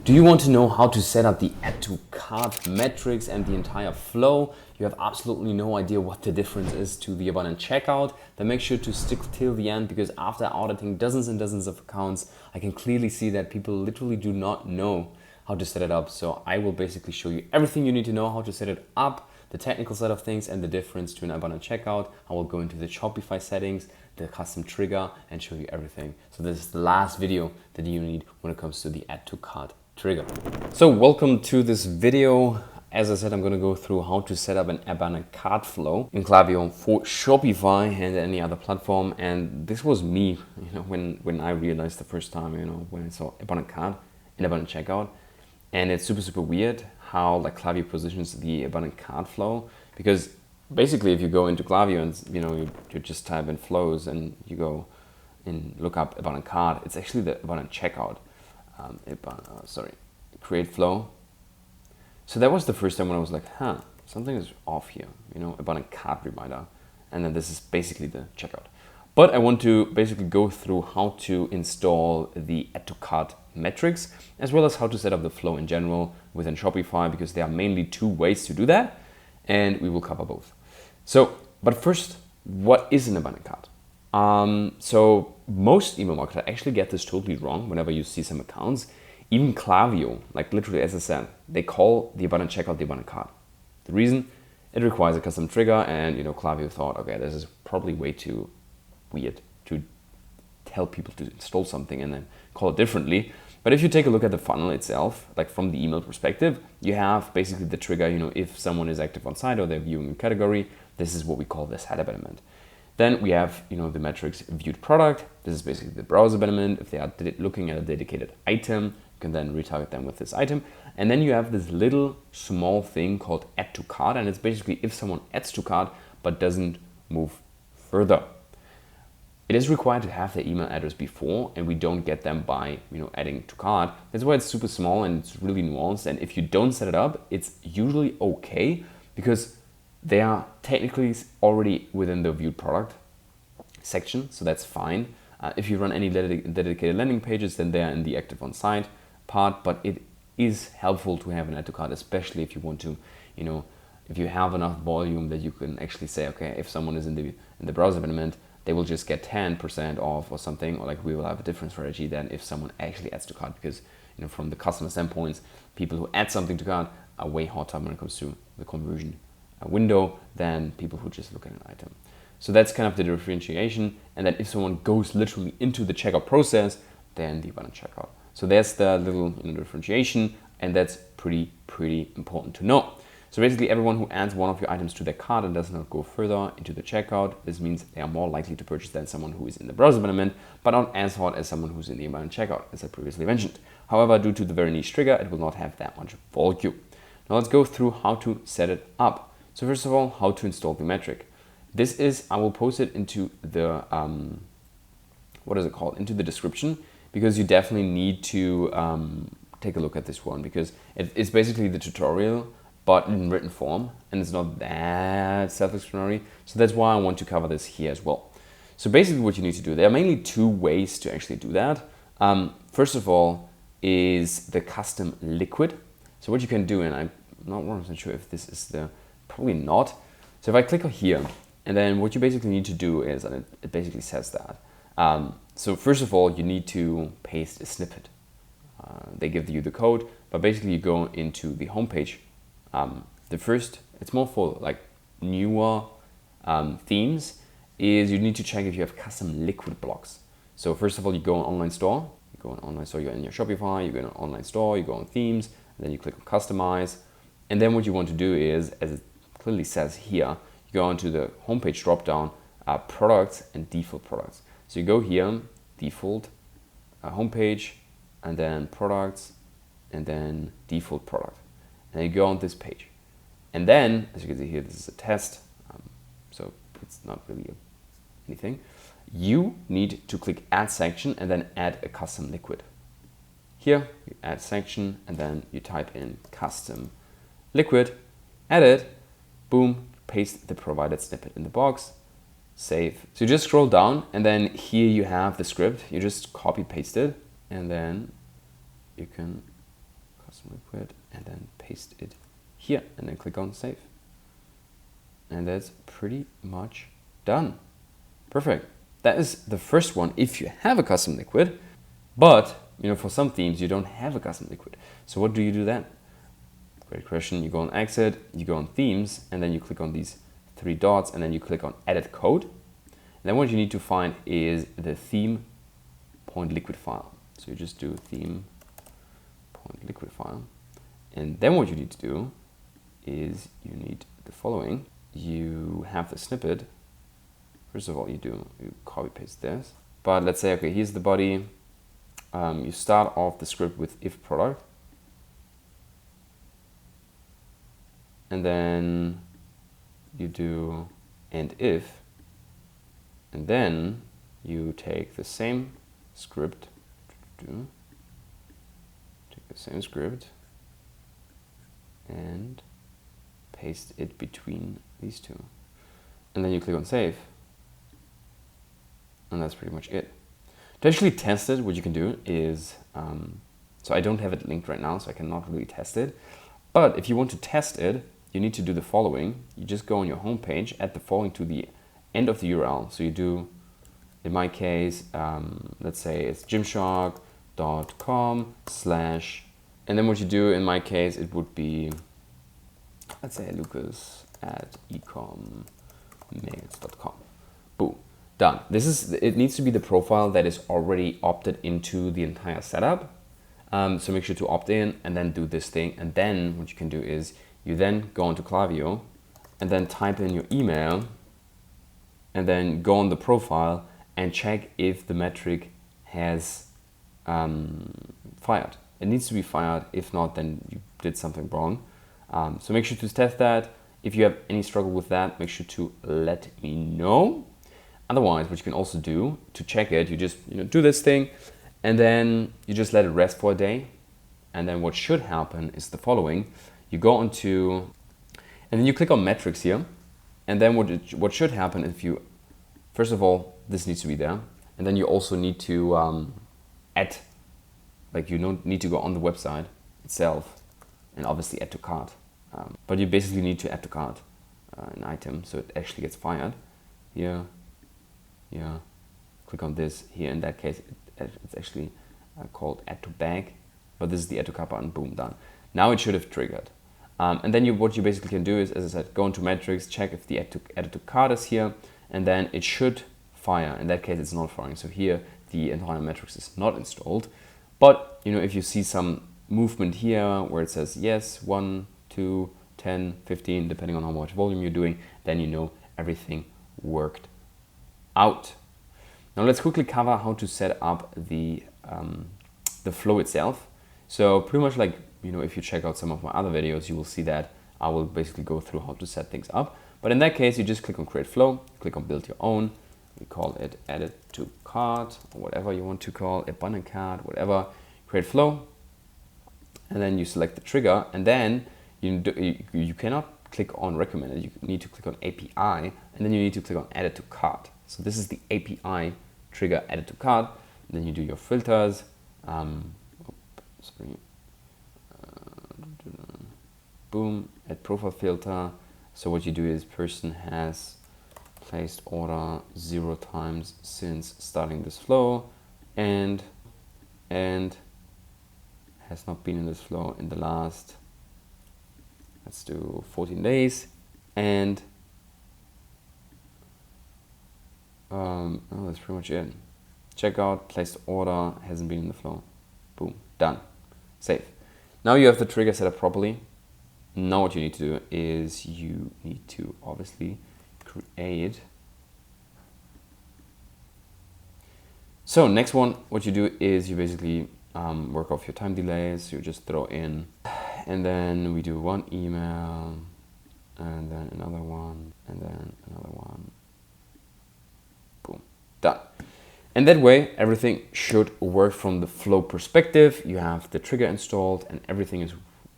Do you want to know how to set up the add to cart metrics and the entire flow? You have absolutely no idea what the difference is to the abandoned checkout? Then make sure to stick till the end, because after auditing dozens and dozens of accounts, I can clearly see that people literally do not know how to set it up. So I will basically show you everything you need to know how to set it up, the technical side of things and the difference to an abandoned checkout. I will go into the Shopify settings, the custom trigger, and show you everything. So this is the last video that you need when it comes to the add to cart trigger. So welcome to this video. As I said, I'm going to go through how to set up an abandoned cart flow in Klaviyo for Shopify and any other platform. And this was me, when I realized the first time, when I saw abandoned cart and abandoned checkout. And it's super weird how Klaviyo positions the abandoned cart flow, because basically if you go into Klaviyo and you just type in flows and you go and look up abandoned cart, it's actually the abandoned checkout. Create flow. So that was the first time when I was like, something is off here, abandoned cart reminder. And then this is basically the checkout. But I want to basically go through how to install the add to cart metrics, as well as how to set up the flow in general within Shopify, because there are mainly two ways to do that, and we will cover both. But first, what is an abandoned cart? So most email marketers actually get this totally wrong whenever you see some accounts. Even Klaviyo, literally as I said, they call the abandoned checkout the abandoned cart. The reason? It requires a custom trigger, and Klaviyo thought, okay, this is probably way too weird to tell people to install something and then call it differently. But if you take a look at the funnel itself, from the email perspective, you have basically the trigger, if someone is active on site or they're viewing a category, this is what we call this head abandonment. Then we have, the metrics viewed product. This is basically the browser abandonment. If they are looking at a dedicated item, you can then retarget them with this item. And then you have this little small thing called add to cart. And it's basically if someone adds to cart but doesn't move further. It is required to have their email address before, and we don't get them by adding to cart. That's why it's super small and it's really nuanced. And if you don't set it up, it's usually okay, because they are technically already within the viewed product section, so that's fine. If you run any dedicated landing pages, then they are in the active on site part, but it is helpful to have an add to cart, especially if you want to, if you have enough volume that you can actually say, okay, if someone is in the browser abandonment, they will just get 10% off or something, or we will have a different strategy than if someone actually adds to cart, because from the customer standpoints, people who add something to cart are way hotter when it comes to the conversion window than people who just look at an item. So that's kind of the differentiation. And then if someone goes literally into the checkout process, then the abandoned checkout. So there's the little differentiation, and that's pretty important to know. So basically everyone who adds one of your items to their cart and does not go further into the checkout, this means they are more likely to purchase than someone who is in the browser abandonment, but not as hot as someone who's in the abandoned checkout, as I previously mentioned. However, due to the very niche trigger, it will not have that much volume. Now let's go through how to set it up. So first of all, how to install the metric. This is, I will post it into the, into the description, because you definitely need to take a look at this one, because it's basically the tutorial, but in written form, and it's not that self-explanatory. So that's why I want to cover this here as well. So basically what you need to do, there are mainly two ways to actually do that. First of all is the custom liquid. So what you can do, and I'm not 100% sure if this is probably not. So if I click on here, and then what you basically need to do is, and it basically says that. So first of all, you need to paste a snippet. They give you the code, but basically you go into the homepage. The first, it's more for newer themes, is you need to check if you have custom liquid blocks. So first of all, you go on online store. You're in your Shopify, you go on online store, you go on themes, and then you click on customize. And then what you want to do is, as it clearly says here, you go onto the homepage dropdown, products and default products. So you go here, default, homepage, and then products, and then default product. And then you go on this page. And then, as you can see here, this is a test, so it's not really anything. You need to click add section and then add a custom liquid. Here, you add section, and then you type in custom liquid, add it, boom, paste the provided snippet in the box, save. So you just scroll down, and then here you have the script. You just copy paste it, and then you can custom liquid, and then paste it here, and then click on save. And that's pretty much done. Perfect. That is the first one if you have a custom liquid, but for some themes you don't have a custom liquid. So what do you do then? Great question. You go on exit, you go on themes, and then you click on these 3 dots, and then you click on edit code. And then what you need to find is the theme point liquid file. So you just do theme point liquid file. And then what you need to do is you need the following. You have the snippet. First of all, you copy paste this. But let's say, okay, here's the body. You start off the script with if product. And then you do and if. And then you take the same script, and paste it between these two. And then you click on save. And that's pretty much it. To actually test it, what you can do is, so I don't have it linked right now, so I cannot really test it. But if you want to test it, you need to do the following. You just go on your home page, add the following to the end of the URL. So you do, in my case, let's say it's gymshark.com/ and then what you do, in my case, it would be, let's say lucas@ecom.com. Boom, done. It needs to be the profile that is already opted into the entire setup. So make sure to opt in and then do this thing. And then what you can do is you then go onto Klaviyo and then type in your email and then go on the profile and check if the metric has fired. It needs to be fired. If not, then you did something wrong. So make sure to test that. If you have any struggle with that, make sure to let me know. Otherwise, what you can also do to check it, you just do this thing and then you just let it rest for a day. And then what should happen is the following. You go onto, and then you click on metrics here. And then what should happen if you, first of all, this needs to be there. And then you also need to add, like you don't need to go on the website itself and obviously add to cart. But you basically need to add to cart an item so it actually gets fired. Here, yeah, click on this here. In that case, it's actually called add to bag, but this is the add to cart button, boom, done. Now it should have triggered. And then what you basically can do is, as I said, go into metrics, check if the add to cart is here, and then it should fire. In that case, it's not firing. So here, the entire metrics is not installed. But if you see some movement here where it says yes, 1, 2, 10, 15, depending on how much volume you're doing, then everything worked out. Now let's quickly cover how to set up the flow itself. So pretty much like, if you check out some of my other videos, you will see that I will basically go through how to set things up. But in that case, you just click on create flow, click on build your own. We call it add to cart or whatever you want to call it, abandonment cart, whatever, create flow. And then you select the trigger, and then you cannot click on recommended. You need to click on API, and then you need to click on add to cart. So this is the API trigger added to cart. And then you do your filters. Boom, add profile filter. So what you do is person has placed order 0 times since starting this flow and has not been in this flow in the last, let's do 14 days. And that's pretty much it. Checkout, placed order, hasn't been in the flow. Boom, done, save. Now you have the trigger set up properly. Now what you need to do is you need to obviously create. So next one, what you do is you basically work off your time delays. You just throw in, and then we do one email, and then another one, and then another one. Boom, done. And that way, everything should work from the flow perspective. You have the trigger installed and everything is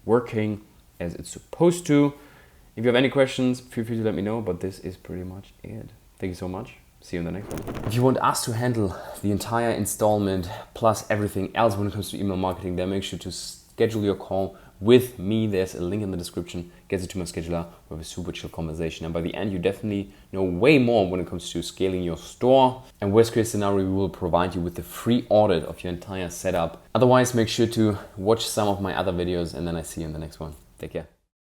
working as it's supposed to. If you have any questions, feel free to let me know, but this is pretty much it. Thank you so much. See you in the next one. If you want us to handle the entire installment plus everything else when it comes to email marketing, then make sure to schedule your call with me. There's a link in the description, gets you to my scheduler. We have a super chill conversation, and by the end you definitely know way more when it comes to scaling your store. And worst case scenario, we will provide you with the free audit of your entire setup. Otherwise, make sure to watch some of my other videos, and then I see you in the next one. Take care.